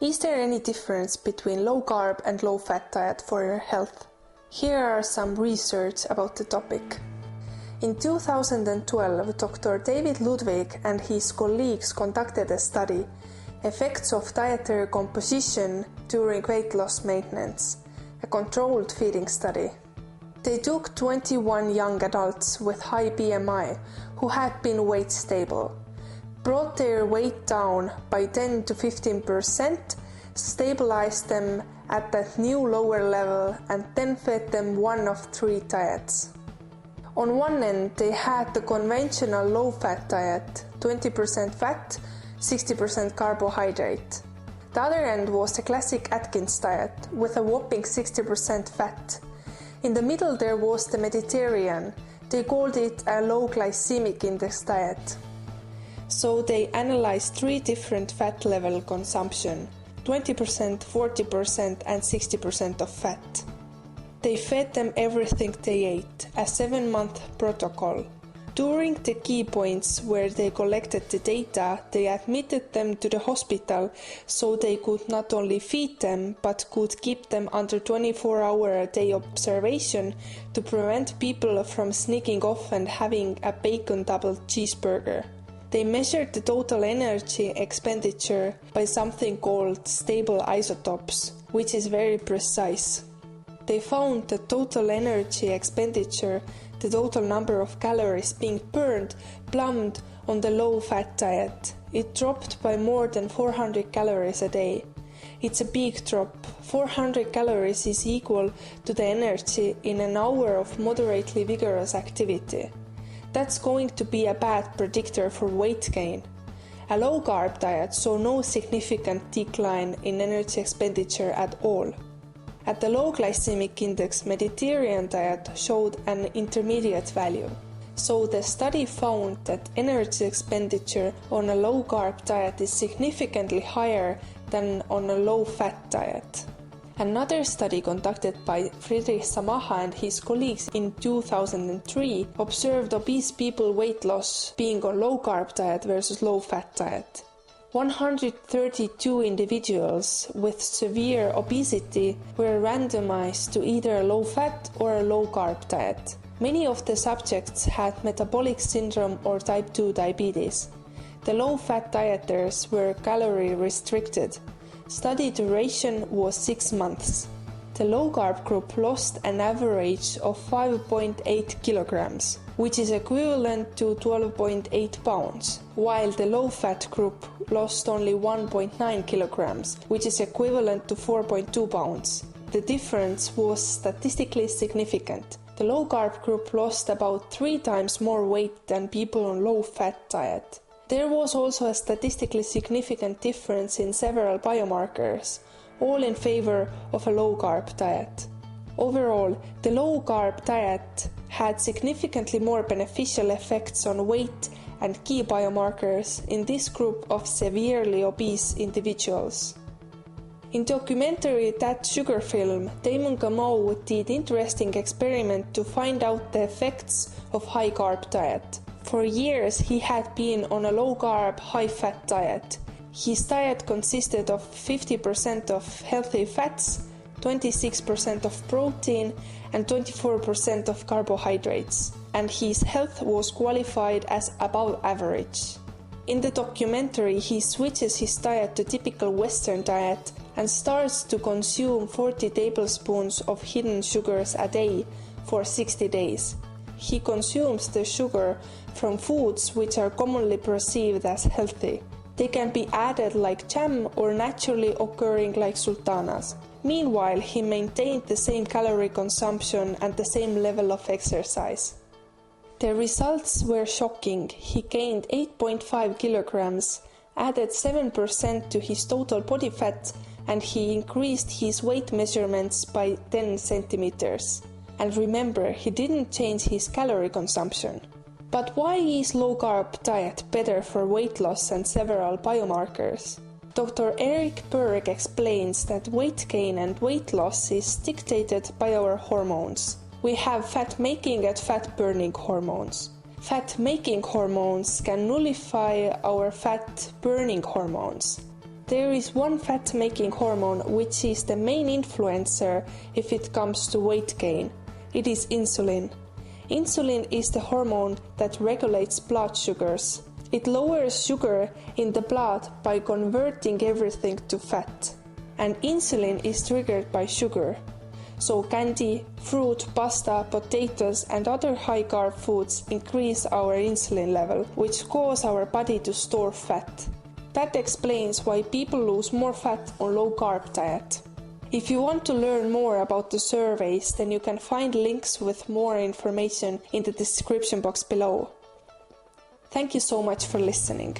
Is there any difference between low-carb and low-fat diet for your health? Here are some research about the topic. In 2012, Dr. David Ludwig and his colleagues conducted a study, Effects of Dietary Composition During Weight Loss Maintenance, a controlled feeding study. They took 21 young adults with high BMI who had been weight stable, brought their weight down by 10 to 15%, stabilized them at that new lower level, and then fed them one of 3 diets. On one end, they had the conventional low-fat diet, 20% fat, 60% carbohydrate. The other end was the classic Atkins diet, with a whopping 60% fat. In the middle there was the Mediterranean. They called it a low glycemic index diet. So they analyzed 3 different fat level consumption, 20%, 40% and 60% of fat. They fed them everything they ate, a 7-month protocol. During the key points where they collected the data, they admitted them to the hospital so they could not only feed them but could keep them under 24-hour-a-day observation to prevent people from sneaking off and having a bacon double cheeseburger. They measured the total energy expenditure by something called stable isotopes, which is very precise. They found the total energy expenditure, the total number of calories being burned, plumbed on the low-fat diet. It dropped by more than 400 calories a day. It's a big drop. 400 calories is equal to the energy in an hour of moderately vigorous activity. That's going to be a bad predictor for weight gain. A low-carb diet saw no significant decline in energy expenditure at all. At the low glycemic index, Mediterranean diet showed an intermediate value. So the study found that energy expenditure on a low-carb diet is significantly higher than on a low-fat diet. Another study conducted by Friedrich Samaha and his colleagues in 2003 observed obese people weight loss being on low-carb diet versus low-fat diet. 132 individuals with severe obesity were randomized to either a low-fat or a low-carb diet. Many of the subjects had metabolic syndrome or type 2 diabetes. The low-fat dieters were calorie restricted. Study duration was 6 months. The low-carb group lost an average of 5.8 kilograms, which is equivalent to 12.8 pounds, while the low-fat group lost only 1.9 kilograms, which is equivalent to 4.2 pounds. The difference was statistically significant. The low-carb group lost about 3 times more weight than people on low-fat diet. There was also a statistically significant difference in several biomarkers, all in favor of a low-carb diet. Overall, the low-carb diet had significantly more beneficial effects on weight and key biomarkers in this group of severely obese individuals. In documentary That Sugar Film, Damon Gameau did interesting experiment to find out the effects of high-carb diet. For years he had been on a low-carb, high-fat diet. His diet consisted of 50% of healthy fats, 26% of protein and 24% of carbohydrates, and his health was qualified as above average. In the documentary he switches his diet to typical Western diet and starts to consume 40 tablespoons of hidden sugars a day for 60 days. He consumes the sugar from foods which are commonly perceived as healthy. They can be added like jam or naturally occurring like sultanas. Meanwhile, he maintained the same calorie consumption and the same level of exercise. The results were shocking. He gained 8.5 kilograms, added 7% to his total body fat, and he increased his weight measurements by 10 centimeters. And remember, he didn't change his calorie consumption. But why is low-carb diet better for weight loss and several biomarkers? Dr. Eric Berg explains that weight gain and weight loss is dictated by our hormones. We have fat-making and fat-burning hormones. Fat-making hormones can nullify our fat-burning hormones. There is one fat-making hormone which is the main influencer if it comes to weight gain. It is insulin. Insulin is the hormone that regulates blood sugars. It lowers sugar in the blood by converting everything to fat. And insulin is triggered by sugar. So candy, fruit, pasta, potatoes and other high-carb foods increase our insulin level, which cause our body to store fat. That explains why people lose more fat on low-carb diet. If you want to learn more about the surveys, then you can find links with more information in the description box below. Thank you so much for listening.